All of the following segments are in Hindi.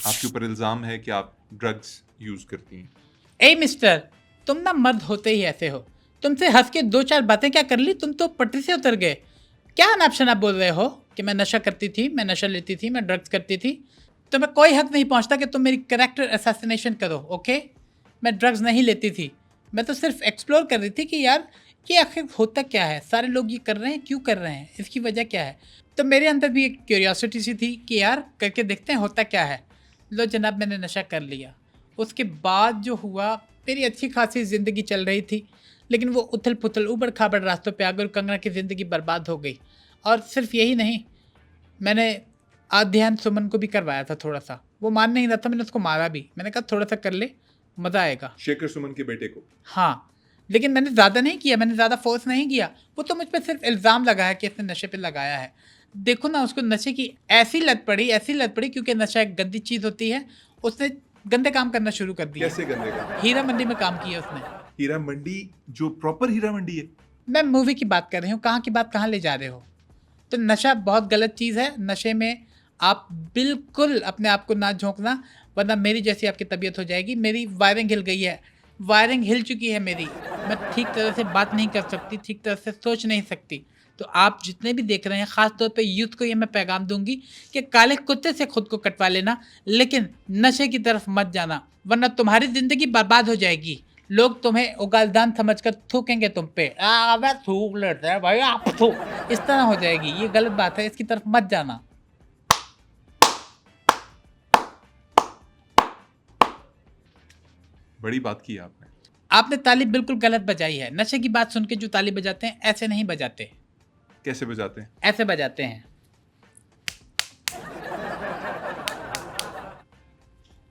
आपके ऊपर इल्ज़ाम है कि आप ड्रग्स यूज़ करती हैं। ए मिस्टर, तुम ना मर्द होते ही ऐसे हो। तुमसे हंस के दो चार बातें क्या कर ली, तुम तो पटरी से उतर गए। क्या अनाप शनाप बोल रहे हो कि मैं नशा करती थी, मैं नशा लेती थी, मैं ड्रग्स करती थी। तुम्हें कोई हक नहीं पहुंचता कि तुम मेरी कैरेक्टर असैसिनेशन करो। ओके, मैं ड्रग्स नहीं लेती थी, मैं तो सिर्फ एक्सप्लोर कर रही थी कि यार ये आखिर होता क्या है, सारे लोग ये कर रहे हैं, क्यों कर रहे हैं, इसकी वजह क्या है। तो मेरे अंदर भी एक क्यूरियोसिटी सी थी कि यार करके देखते हैं होता क्या है। लो जनाब, मैंने नशा कर लिया। उसके बाद जो हुआ, मेरी अच्छी खासी ज़िंदगी चल रही थी, लेकिन वो उथल पुथल ऊबड़ खाबड़ रास्तों पे आकर कंगना की ज़िंदगी बर्बाद हो गई। और सिर्फ यही नहीं, मैंने अध्ययन सुमन को भी करवाया था थोड़ा सा। वो मान नहीं रहा था, मैंने उसको मारा भी। मैंने कहा थोड़ा सा कर ले, मज़ा आएगा। शेखर सुमन के बेटे को। हाँ, लेकिन मैंने ज़्यादा नहीं किया, मैंने ज़्यादा फोर्स नहीं किया। वो तो मुझ पर सिर्फ इल्ज़ाम लगाया कि इसने नशे पे लगाया है। देखो ना, उसको नशे की ऐसी लत पड़ी, क्योंकि नशा एक गंदी चीज़ होती है। उसने गंदे काम करना शुरू कर दिया। कैसे गंदे काम? हीरा मंडी में काम किया उसने। हीरा मंडी, जो प्रॉपर हीरा मंडी है? मैं मूवी की बात कर रही हूँ, कहाँ की बात कहाँ ले जा रहे हो। तो नशा बहुत गलत चीज़ है। नशे में आप बिल्कुल अपने आप को ना झोंकना, वरना मेरी जैसी आपकी तबीयत हो जाएगी। मेरी वायरिंग हिल गई है, वायरिंग हिल चुकी है मेरी। मैं ठीक तरह से बात नहीं कर सकती, ठीक तरह से सोच नहीं सकती। तो आप जितने भी देख रहे हैं, ख़ास तौर पे यूथ को ये मैं पैगाम दूंगी कि काले कुत्ते से खुद को कटवा लेना, लेकिन नशे की तरफ मत जाना, वरना तुम्हारी ज़िंदगी बर्बाद हो जाएगी। लोग तुम्हें उगालदान समझकर थूकेंगे तुम पे। अबे थूक लेते हैं भाई, आप थूक, इस तरह हो जाएगी। ये गलत बात है, इसकी तरफ मत जाना। बड़ी बात की आपने। आपने ताली बिल्कुल गलत बजाई है। नशे की बात सुन के जो ताली बजाते हैं, ऐसे नहीं बजाते, कैसे बजाते हैं? ऐसे बजाते हैं।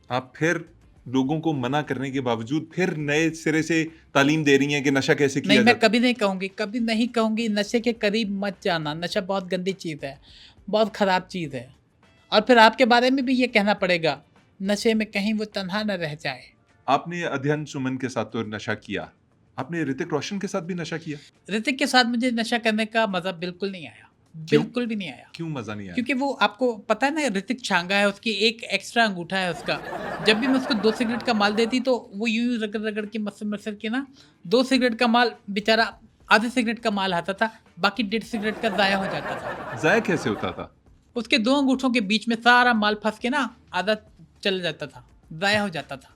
आप फिर लोगों को मना करने के बावजूद फिर नए सिरे से तालीम दे रही हैं कि नशा कैसे नहीं, किया मैं जाता है। कभी नहीं कहूँगी, कभी नहीं कहूँगी नशे के करीब मत जाना। नशा बहुत गंदी चीज़ है, बहुत ख़राब चीज़ है। और फिर आपके बारे में भी ये कहना पड़ेगा, नशे में कहीं वो तन्हा न रह जाए। आपने अध्ययन सुमन के साथ तो नशा किया, आपने ऋतिक रोशन के साथ भी नशा किया। ऋतिक के साथ मुझे नशा करने का मज़ा बिल्कुल नहीं आया, क्यों? बिल्कुल भी नहीं आया। क्यों मजा नहीं आया? क्योंकि वो, आपको पता है ना, ऋतिक छांगा है, उसकी एक एक्स्ट्रा अंगूठा है उसका। जब भी मैं उसको 2 सिगरेट का माल देती तो वो यूं रगड़ रगड़ के मसल मसल के ना 2 सिगरेट का माल, बेचारा आधे सिगरेट का माल आता था, बाकी 1.5 सिगरेट का ज़ाया हो जाता था। जाया कैसे होता था? उसके 2 अंगूठों के बीच में सारा माल फंस के ना आधा चल जाता था, ज़ाया हो जाता था।